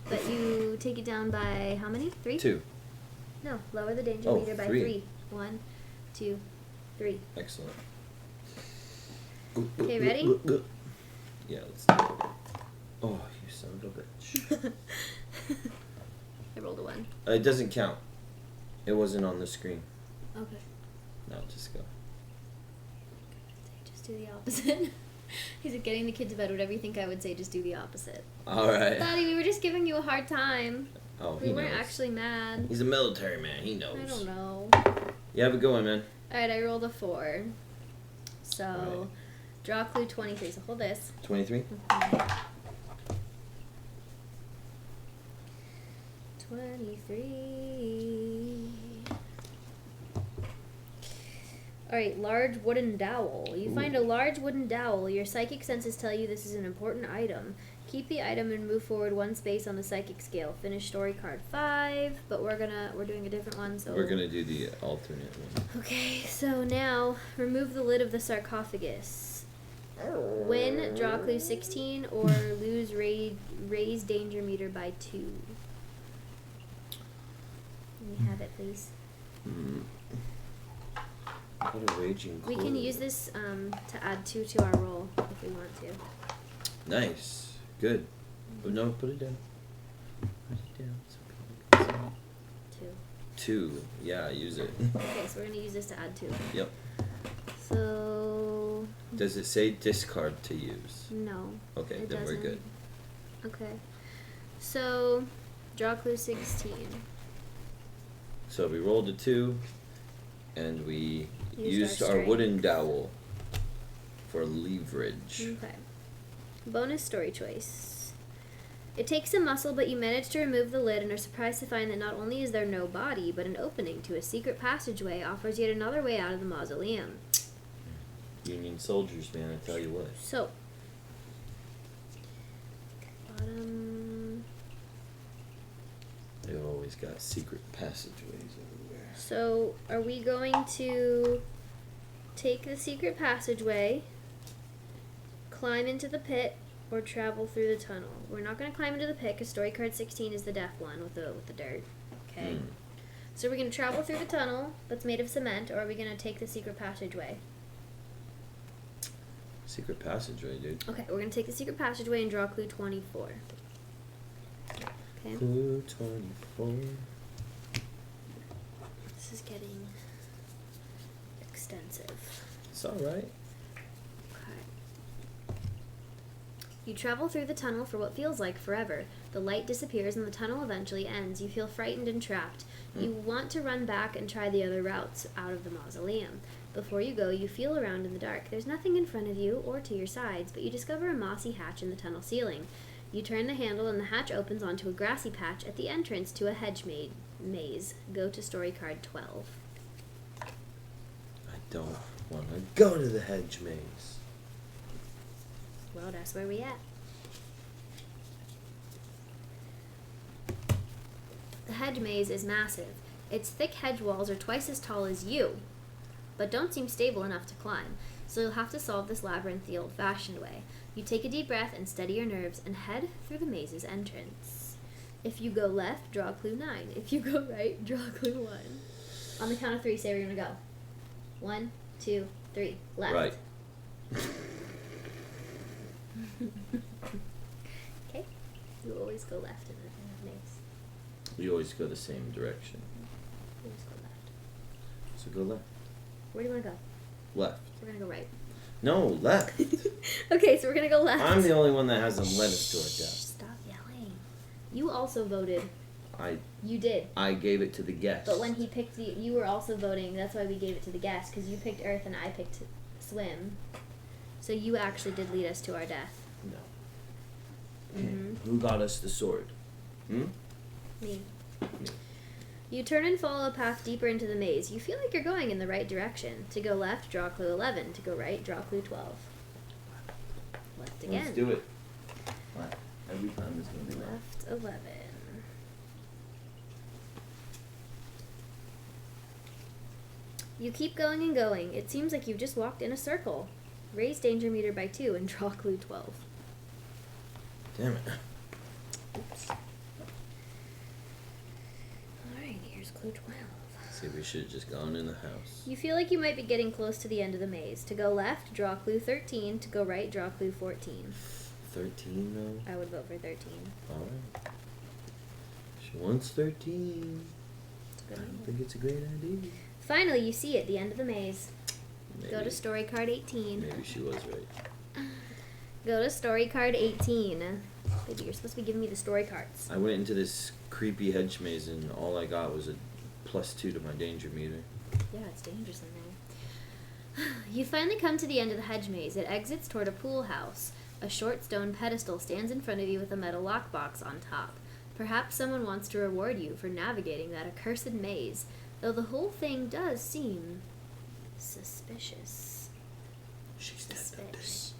But you take it down by how many? 3? 2. No, lower the danger Oh, meter by 3. 3. 1, 2, 3. Excellent. Okay, ready? Yeah, let's do it. Oh, you son of a bitch. I rolled a 1. It doesn't count. It wasn't on the screen. Okay. No, just go. Just do the opposite. He's like, getting the kids about whatever you think I would say, just do the opposite. Alright. Daddy, we were just giving you a hard time. Oh, We he weren't knows. actually mad. He's a military man. He knows. I don't know. You have a good one, man. Alright, I rolled a 4. So, Alright. draw clue 23. So hold this. 23? 23. Alright, large wooden dowel. You find a large wooden dowel. Your psychic senses tell you this is an important item. Keep the item and move forward 1 space on the psychic scale. Finish story card 5, but we're doing a different one, so We're gonna do the alternate one. okay, so now remove the lid of the sarcophagus. Win, draw clue 16, or lose raise danger meter by 2. Let me have it, please. What a raging We can clue. use this to add 2 to our roll if we want to. Nice. Good. But no, put it down. Put it down so people can see. 2. 2. Yeah, use it. Okay, so we're going to use this to add 2. Yep. So, Does it say discard to use? no. Okay, it then we're doesn't. good. Okay. So, draw clue 16. So we rolled a 2, and we Used used our our strength. wooden dowel for leverage. Okay. Bonus story choice. It takes some muscle, but you manage to remove the lid and are surprised to find that not only is there no body, but an opening to a secret passageway offers yet another way out of the mausoleum. Union soldiers, man, I tell you what. So, bottom. They've always got secret passageways everywhere. So, are we going to take the secret passageway, climb into the pit, or travel through the tunnel? We're not going to climb into the pit because story card 16 is the death one with the dirt. Okay. So we're going to travel through the tunnel that's made of cement, or are we going to take the secret passageway? Secret passageway, dude. Okay, we're going to take the secret passageway and draw clue 24. Okay. Clue 24. This is getting extensive. It's alright. Okay. You travel through the tunnel for what feels like forever. The light disappears and the tunnel eventually ends. You feel frightened and trapped. You want to run back and try the other routes out of the mausoleum. Before you go, you feel around in the dark. There's nothing in front of you or to your sides, but you discover a mossy hatch in the tunnel ceiling. You turn the handle and the hatch opens onto a grassy patch at the entrance to a hedge maze. Go to story card 12. I don't want to go to the hedge maze. Well, that's where we at. The hedge maze is massive. Its thick hedge walls are twice as tall as you, but don't seem stable enough to climb, so you'll have to solve this labyrinth the old-fashioned way. You take a deep breath and steady your nerves and head through the maze's entrance. If you go left, draw clue 9. If you go right, draw clue 1. On the count of 3, say where you're going to go. 1, 2, 3. Left. Right. Okay. You always go left in the maze. We always go the same direction. You always go left. So go left. Where do you want to go? Left. We're going to go right. No, left. Okay, so we're going to go left. I'm the only one that hasn't led us to our death. Stop yelling. You also voted. I You did. I gave it to the guest. But when he picked you were also voting. That's why we gave it to the guest, because you picked Earth and I picked Swim. So you actually did lead us to our death. No. Mhm. Who got us the sword? Hmm? Me. Me. You turn and follow a path deeper into the maze. You feel like you're going in the right direction. To go left, draw clue 11. To go right, draw clue 12. Left again. Let's do it. Left. Every time it's going to be left. Left 11. You keep going and going. It seems like you've just walked in a circle. Raise danger meter by 2 and draw clue 12. Damn it. Alright, here's clue 12. See, we should have just gone in the house. You feel like you might be getting close to the end of the maze. To go left, draw clue 13. To go right, draw clue 14. 13, though? I would vote for 13. Alright. She wants 13. I Good. don't think it's a great idea. Finally, you see it, the end of the maze. Maybe, Go to story card 18. maybe she was right. Go to story card 18. Baby, you're supposed to be giving me the story cards. I went into this creepy hedge maze and all I got was a +2 to my danger meter. Yeah, it's dangerous in there. You finally come to the end of the hedge maze. It exits toward a pool house. A short stone pedestal stands in front of you with a metal lockbox on top. Perhaps someone wants to reward you for navigating that accursed maze, though the whole thing does seem suspicious. She's dead, Suspicious.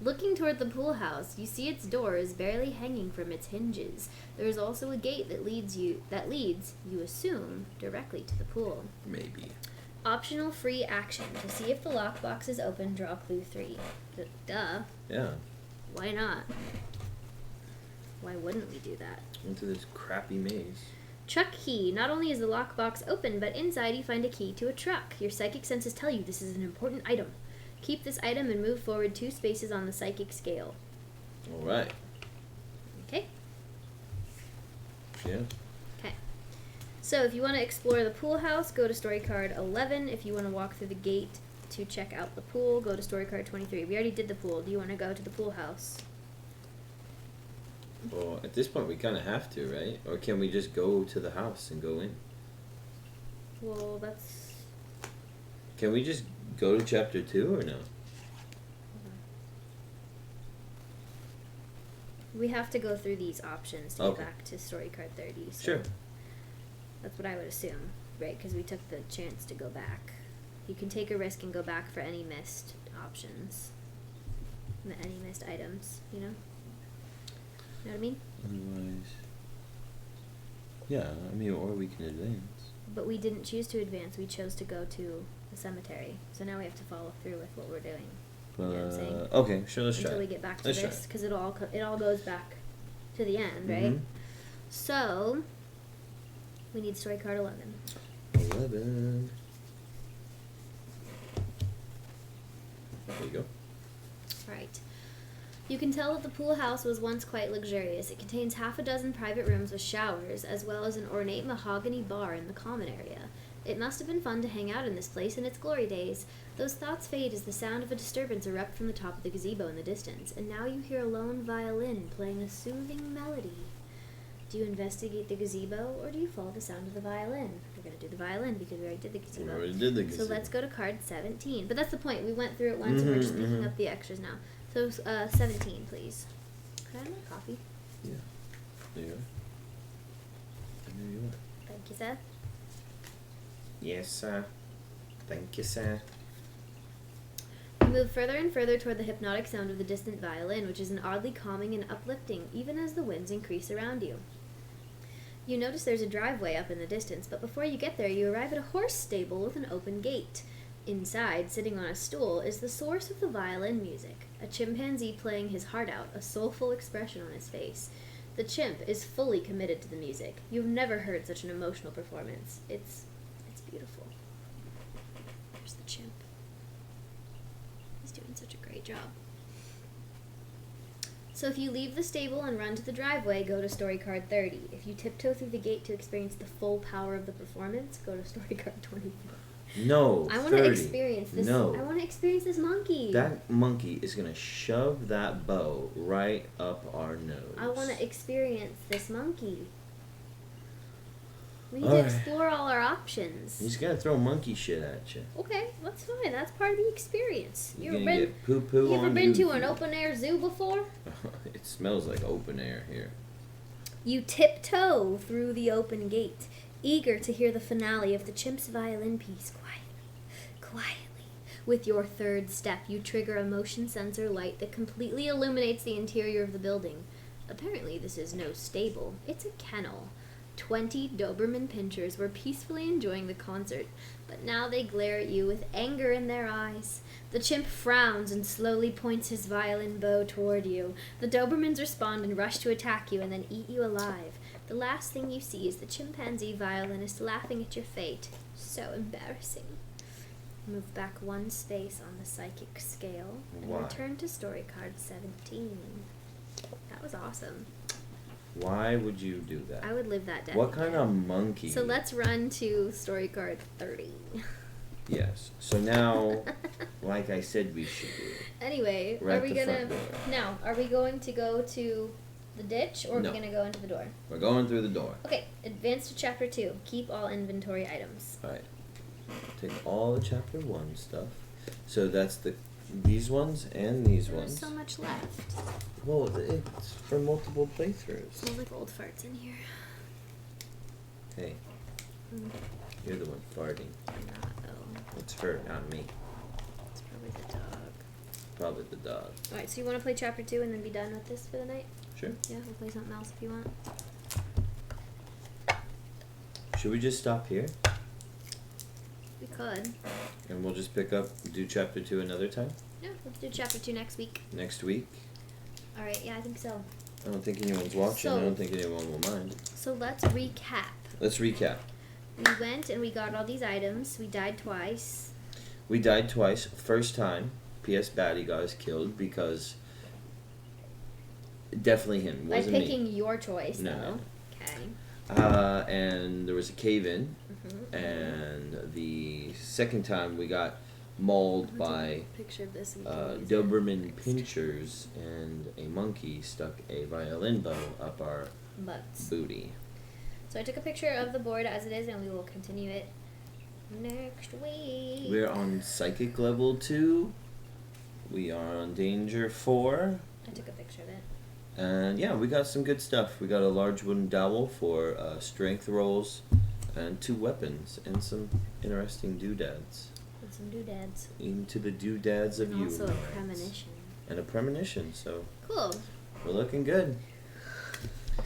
Looking toward the pool house, you see its door is barely hanging from its hinges. There is also a gate that leads, you assume, directly to the pool. Maybe. Optional free action. To see if the lockbox is open, draw clue 3. Duh. Yeah. Why not? Why wouldn't we do that? Into this crappy maze. Truck key. Not only is the lockbox open, but inside you find a key to a truck. Your psychic senses tell you this is an important item. Keep this item and move forward 2 spaces on the psychic scale. Alright. Okay? Yeah. Okay. So if you want to explore the pool house, go to story card 11. If you want to walk through the gate to check out the pool, go to story card 23. We already did the pool. Do you want to go to the pool house? Well, at this point we kind of have to, right? Or can we just go to the house and go in? Well, that's... Can we just go to chapter 2 or no? We have to go through these options to Okay. get back to story card 30. So Sure. That's what I would assume, right? Because we took the chance to go back. You can take a risk and go back for any missed options. Any missed items, you know? You know what I mean? Otherwise... Yeah, I mean, or we can advance. But we didn't choose to advance. We chose to go to the cemetery. So now we have to follow through with what we're doing. You know what I'm saying? Okay, sure, let's try Until we it. get back to Let's try this, it. because it all goes back to the end, right? Mhm. So We need story card 11. 11. There you go. Right. You can tell that the pool house was once quite luxurious. It contains half a dozen private rooms with showers, as well as an ornate mahogany bar in the common area. It must have been fun to hang out in this place in its glory days. Those thoughts fade as the sound of a disturbance erupt from the top of the gazebo in the distance, and now you hear a lone violin playing a soothing melody. Do you investigate the gazebo, or do you follow the sound of the violin? We're going to do the violin because we already did the gazebo. We already did the gazebo. So let's go to card 17. But that's the point. We went through it once, and we're just picking up the extras now. So 17, please. Could I have my coffee? Yeah. There you are. And there you are. Thank you, Seth. Yes, sir. Thank you, sir. You move further and further toward the hypnotic sound of the distant violin, which is an oddly calming and uplifting, even as the winds increase around you. You notice there's a driveway up in the distance, but before you get there, you arrive at a horse stable with an open gate. Inside, sitting on a stool, is the source of the violin music, a chimpanzee playing his heart out, a soulful expression on his face. The chimp is fully committed to the music. You've never heard such an emotional performance. It's beautiful. There's the chimp. He's doing such a great job. So if you leave the stable and run to the driveway, go to story card 30. If you tiptoe through the gate to experience the full power of the performance, go to story card 24. No, I want to 30. experience this. No. I want to experience this monkey. That monkey is going to shove that bow right up our nose. I want to experience this monkey. We need All to right. explore all our options. He's going to throw monkey shit at you. Okay, that's fine. That's part of the experience. You're You going to get poo-poo on ever been to an you. open air zoo before? It smells like open air here. You tiptoe through the open gate, eager to hear the finale of the chimp's violin piece quietly. With your third step, you trigger a motion sensor light that completely illuminates the interior of the building. Apparently, this is no stable. It's a kennel. 20 Doberman pinchers were peacefully enjoying the concert, but now they glare at you with anger in their eyes. The chimp frowns and slowly points his violin bow toward you. The Dobermans respond and rush to attack you and then eat you alive. The last thing you see is the chimpanzee violinist laughing at your fate. So embarrassing. Move back one space on the psychic scale and Why? return to story card 17. That was awesome. Why would you do that? I would live that down. What kind of monkey? So let's run to story card 30. Yes. So now, like I said we should do. Anyway, We're at are we the gonna front door. now? Are we going to go to the ditch or are No. we gonna go into the door? We're going through the door. Okay, advance to chapter 2. Keep all inventory items. Alright. Take all the chapter 1 stuff. So that's these ones and these There's ones. so much left. Well, it's for multiple playthroughs. Smells like old farts in here. Hey, Mm, you're the one farting. I'm not though. It's her, not me. It's probably the dog. Probably the dog. Alright, so you want to play chapter 2 and then be done with this for the night? Sure. Yeah, we'll play something else if you want. Should we just stop here? We could. And we'll just pick up, do chapter 2 another time? Yeah, let's do chapter 2 next week. Next week? Alright, yeah, I think so. I don't think anyone's watching. I So- don't think anyone will mind. So let's recap. Let's recap. We went and we got all these items. We died twice. We died twice. First time, P.S. Batty got us killed because definitely him. By Wasn't picking me. your choice, No. though. Okay. And there was a cave-in. Mm-hmm. And the second time we got mauled by Picture of this. And we can use it Doberman next. pinchers, and a monkey stuck a violin bow up our Butts. booty. So I took a picture of the board as it is, and we will continue it next week. We're on Psychic Level 2. We are on Danger 4. I took a picture of it. And yeah, we got some good stuff. We got a large wooden dowel for strength rolls, and 2 weapons, and some interesting doodads. And some doodads. Into the doodads of And you. also a premonition. And a premonition, so Cool. we're looking good.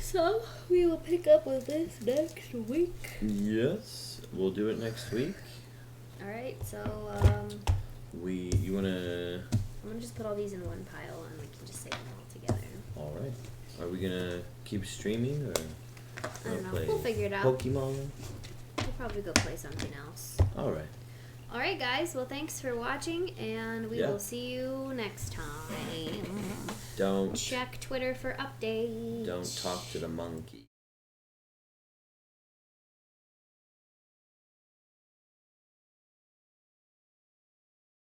So we will pick up with this next week. Yes, we'll do it next week. All right. So You wanna? I'm gonna just put all these in one pile, and we can just say them all together. All right. Are we gonna keep streaming or? I don't know. Play We'll figure it out. Pokemon. We'll probably go play something else. All right. All right, guys. Well, thanks for watching, and we Yeah. will see you next time. Don't Check Twitter for updates. talk to the monkey.